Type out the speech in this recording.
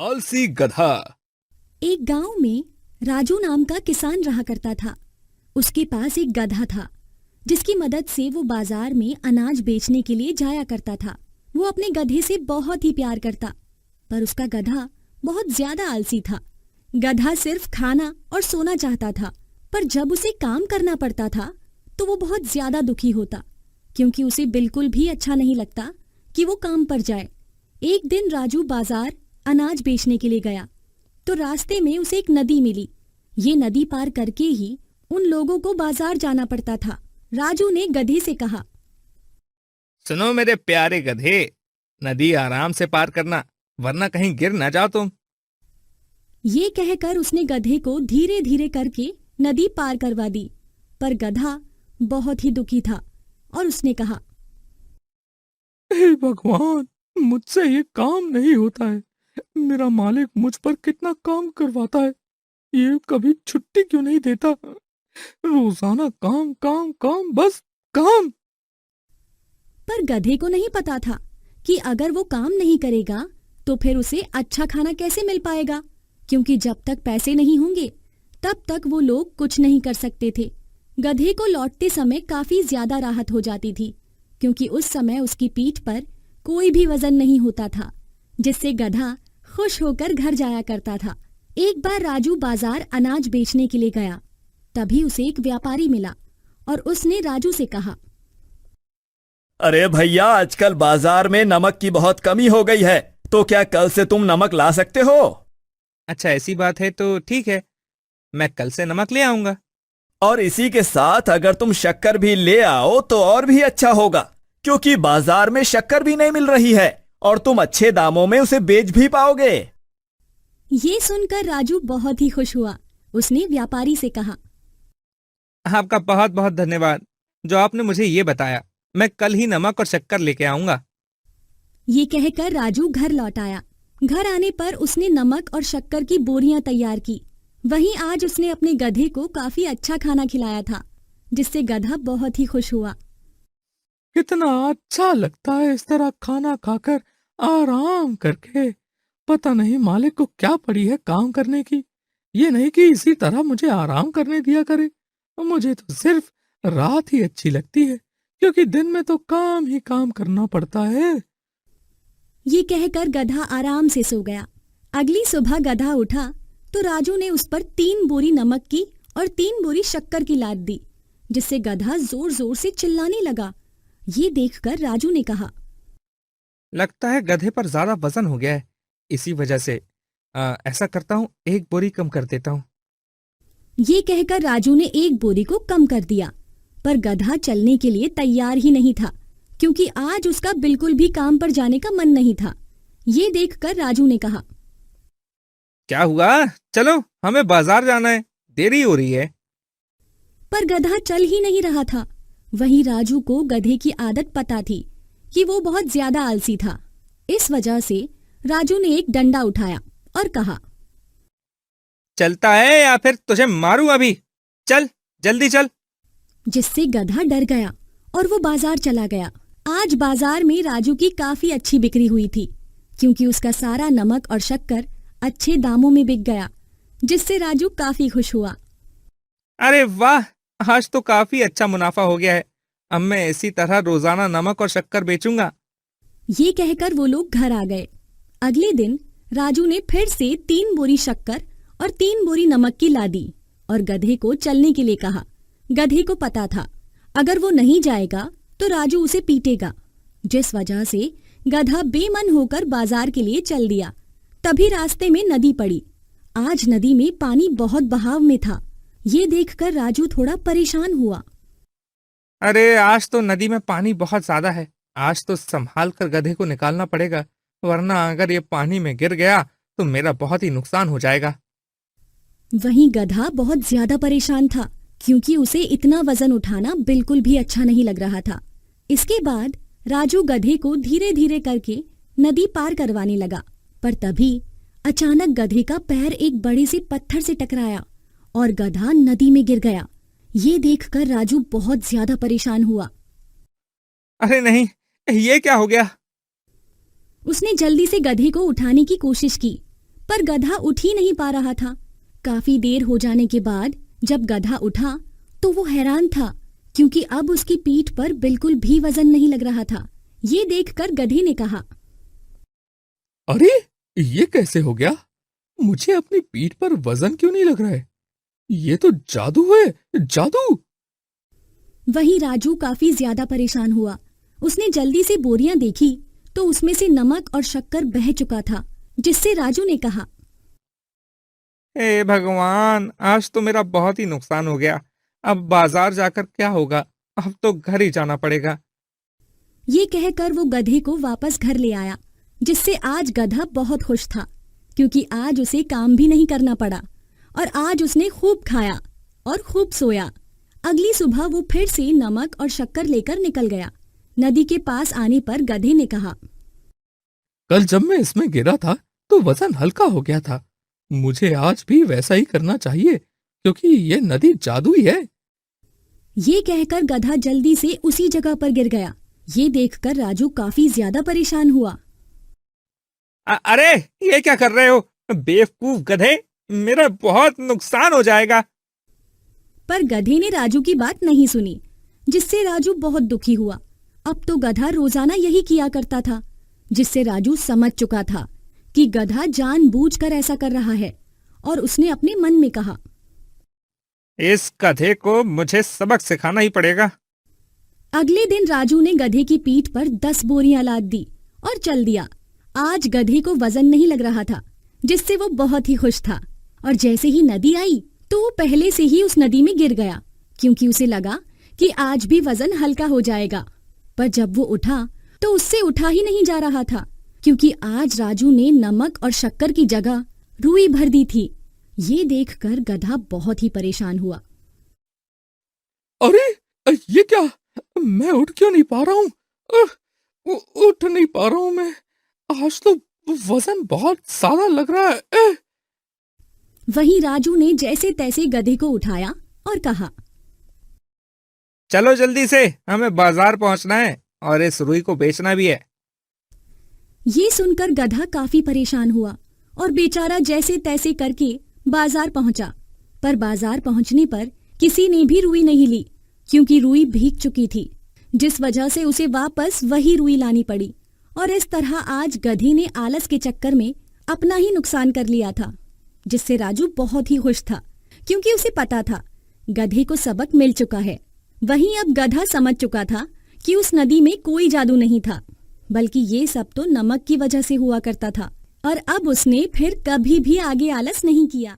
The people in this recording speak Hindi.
आलसी गधा। एक गांव में राजू नाम का किसान रहा करता था। उसके पास एक गधा था जिसकी मदद से वो बाजार में अनाज बेचने के लिए जाया करता था। वो अपने गधे से बहुत ही प्यार करता, पर उसका गधा बहुत ज्यादा आलसी था। गधा सिर्फ खाना और सोना चाहता था, पर जब उसे काम करना पड़ता था तो वो बहुत ज्यादा दुखी होता, क्योंकि उसे बिल्कुल भी अच्छा नहीं लगता कि वो काम पर जाए। एक दिन राजू बाजार अनाज बेचने के लिए गया तो रास्ते में उसे एक नदी मिली। ये नदी पार करके ही उन लोगों को बाजार जाना पड़ता था। राजू ने गधे से कहा, सुनो मेरे प्यारे गधे, नदी आराम से पार करना, वरना कहीं गिर ना जाओ तुम। ये कहकर उसने गधे को धीरे धीरे करके नदी पार करवा दी, पर गधा बहुत ही दुखी था और उसने कहा, हे भगवान, मुझसे ये काम नहीं होता है। मेरा मालिक मुझ पर कितना काम करवाता है, ये कभी छुट्टी क्यों नहीं देता? रोजाना काम काम काम, बस काम। पर गधे को नहीं पता था कि अगर वो काम नहीं करेगा तो फिर उसे अच्छा खाना कैसे मिल पाएगा, क्योंकि जब तक पैसे नहीं होंगे तब तक वो लोग कुछ नहीं कर सकते थे। गधे को लौटते समय काफी ज्यादा राहत हो जाती थी, क्योंकि उस समय उसकी पीठ पर कोई भी वजन नहीं होता था, जिससे गधा खुश होकर घर जाया करता था। एक बार राजू बाजार अनाज बेचने के लिए गया, तभी उसे एक व्यापारी मिला और उसने राजू से कहा, अरे भैया, आजकल बाजार में नमक की बहुत कमी हो गई है, तो क्या कल से तुम नमक ला सकते हो? अच्छा, ऐसी बात है तो ठीक है, मैं कल से नमक ले आऊंगा। और इसी के साथ अगर तुम शक्कर भी ले आओ तो और भी अच्छा होगा, क्योंकि बाजार में शक्कर भी नहीं मिल रही है और तुम अच्छे दामों में उसे बेच भी पाओगे। ये सुनकर राजू बहुत ही खुश हुआ। उसने व्यापारी से कहा, आपका बहुत बहुत धन्यवाद जो आपने मुझे ये बताया। मैं कल ही नमक और शक्कर लेके आऊंगा। ये कहकर राजू घर लौट आया। घर आने पर उसने नमक और शक्कर की बोरियां तैयार की। वहीं आज उसने अपने गधे को काफी अच्छा खाना खिलाया था, जिससे गधा बहुत ही खुश हुआ। कितना अच्छा लगता है इस तरह खाना खाकर आराम करके। पता नहीं मालिक को क्या पड़ी है काम करने की, ये नहीं कि इसी तरह मुझे आराम करने दिया करे। मुझे तो सिर्फ रात ही अच्छी लगती है, क्योंकि दिन में तो काम ही काम करना पड़ता है। ये कहकर गधा आराम से सो गया। अगली सुबह गधा उठा तो राजू ने उस पर 3 बोरी नमक की और 3 बोरी शक्कर की लाद दी, जिससे गधा जोर जोर से चिल्लाने लगा। ये देखकर राजू ने कहा, लगता है गधे पर ज्यादा वजन हो गया है, इसी वजह से ऐसा करता हूँ, 1 बोरी कम कर देता हूँ। ये कहकर राजू ने 1 बोरी को कम कर दिया, पर गधा चलने के लिए तैयार ही नहीं था, क्योंकि आज उसका बिल्कुल भी काम पर जाने का मन नहीं था। ये देखकर राजू ने कहा, क्या हुआ, चलो हमें बाजार जाना है, देरी हो रही है। पर गधा चल ही नहीं रहा था। वहीं राजू को गधे की आदत पता थी कि वो बहुत ज्यादा आलसी था। इस वजह से राजू ने एक डंडा उठाया और कहा, चलता है या फिर तुझे मारूं अभी, चल जल्दी चल। जिससे गधा डर गया और वो बाजार चला गया। आज बाजार में राजू की काफी अच्छी बिक्री हुई थी, क्योंकि उसका सारा नमक और शक्कर अच्छे दामों में बिक गया, जिससे राजू काफी खुश हुआ। अरे वाह, आज तो काफी अच्छा मुनाफा हो गया है। अब मैं इसी तरह रोजाना नमक और शक्कर बेचूंगा। ये कहकर वो लोग घर आ गए। अगले दिन राजू ने फिर से 3 बोरी शक्कर और 3 बोरी नमक की लादी और गधे को चलने के लिए कहा। गधे को पता था अगर वो नहीं जाएगा तो राजू उसे पीटेगा, जिस वजह से गधा बेमन होकर बाजार के लिए चल दिया। तभी रास्ते में नदी पड़ी। आज नदी में पानी बहुत बहाव में था। ये देखकर राजू थोड़ा परेशान हुआ। अरे आज तो नदी में पानी बहुत ज्यादा है, आज तो संभाल कर गधे को निकालना पड़ेगा, वरना अगर ये पानी में गिर गया तो मेरा बहुत ही नुकसान हो जाएगा। वहीं गधा बहुत ज्यादा परेशान था, क्योंकि उसे इतना वजन उठाना बिल्कुल भी अच्छा नहीं लग रहा था। इसके बाद राजू गधे को धीरे धीरे करके नदी पार करवाने लगा, पर तभी अचानक गधे का पैर एक बड़े से पत्थर से टकराया और गधा नदी में गिर गया। ये देखकर राजू बहुत ज्यादा परेशान हुआ। अरे नहीं, ये क्या हो गया? उसने जल्दी से गधे को उठाने की कोशिश की, पर गधा उठ ही नहीं पा रहा था। काफी देर हो जाने के बाद जब गधा उठा तो वो हैरान था, क्योंकि अब उसकी पीठ पर बिल्कुल भी वजन नहीं लग रहा था। ये देखकर गधे ने कहा, अरे ये कैसे हो गया? मुझे अपनी पीठ पर वजन क्यों नहीं लग रहा है? ये तो जादू है, जादू। वहीं राजू काफी ज्यादा परेशान हुआ। उसने जल्दी से बोरियां देखी तो उसमें से नमक और शक्कर बह चुका था, जिससे राजू ने कहा, हे भगवान, आज तो मेरा बहुत ही नुकसान हो गया। अब बाजार जाकर क्या होगा? अब तो घर ही जाना पड़ेगा। ये कहकर वो गधे को वापस घर ले आया, जिससे आज गधा बहुत खुश था, क्योंकि आज उसे काम भी नहीं करना पड़ा और आज उसने खूब खाया और खूब सोया। अगली सुबह वो फिर से नमक और शक्कर लेकर निकल गया। नदी के पास आने पर गधे ने कहा, कल जब मैं इसमें गिरा था तो वजन हल्का हो गया था। मुझे आज भी वैसा ही करना चाहिए, क्योंकि ये नदी जादुई है। ये कहकर गधा जल्दी से उसी जगह पर गिर गया। ये देखकर राजू काफी ज्यादा परेशान हुआ। अरे ये क्या कर रहे हो बेवकूफ गधे? मेरा बहुत नुकसान हो जाएगा। पर गधे ने राजू की बात नहीं सुनी, जिससे राजू बहुत दुखी हुआ। अब तो गधा रोजाना यही किया करता था, जिससे राजू समझ चुका था कि गधा जानबूझकर ऐसा कर रहा है, और उसने अपने मन में कहा, इस गधे को मुझे सबक सिखाना ही पड़ेगा। अगले दिन राजू ने गधे की पीठ पर 10 बोरियां लाद दी और चल दिया। आज गधे को वजन नहीं लग रहा था, जिससे वो बहुत ही खुश था। और जैसे ही नदी आई तो वो पहले से ही उस नदी में गिर गया, क्योंकि उसे लगा कि आज भी वजन हल्का हो जाएगा। पर जब वो उठा तो उससे उठा ही नहीं जा रहा था, क्योंकि आज राजू ने नमक और शक्कर की जगह रुई भर दी थी। ये देखकर गधा बहुत ही परेशान हुआ। अरे ये क्या? मैं उठ क्यों नहीं पा रहा हूँ? उठ नहीं पा रहा हूँ मैं। आज तो वजन बहुत ज्यादा लग रहा है। वहीं राजू ने जैसे तैसे गधे को उठाया और कहा, चलो जल्दी से, हमें बाजार पहुंचना है और इस रुई को बेचना भी है। ये सुनकर गधा काफी परेशान हुआ और बेचारा जैसे तैसे करके बाजार पहुंचा। पर बाजार पहुंचने पर किसी ने भी रुई नहीं ली, क्योंकि रुई भीग चुकी थी, जिस वजह से उसे वापस वही रुई लानी पड़ी। और इस तरह आज गधे ने आलस के चक्कर में अपना ही नुकसान कर लिया था, जिससे राजू बहुत ही खुश था, क्योंकि उसे पता था गधे को सबक मिल चुका है। वहीं अब गधा समझ चुका था कि उस नदी में कोई जादू नहीं था, बल्कि ये सब तो नमक की वजह से हुआ करता था। और अब उसने फिर कभी भी आगे आलस नहीं किया।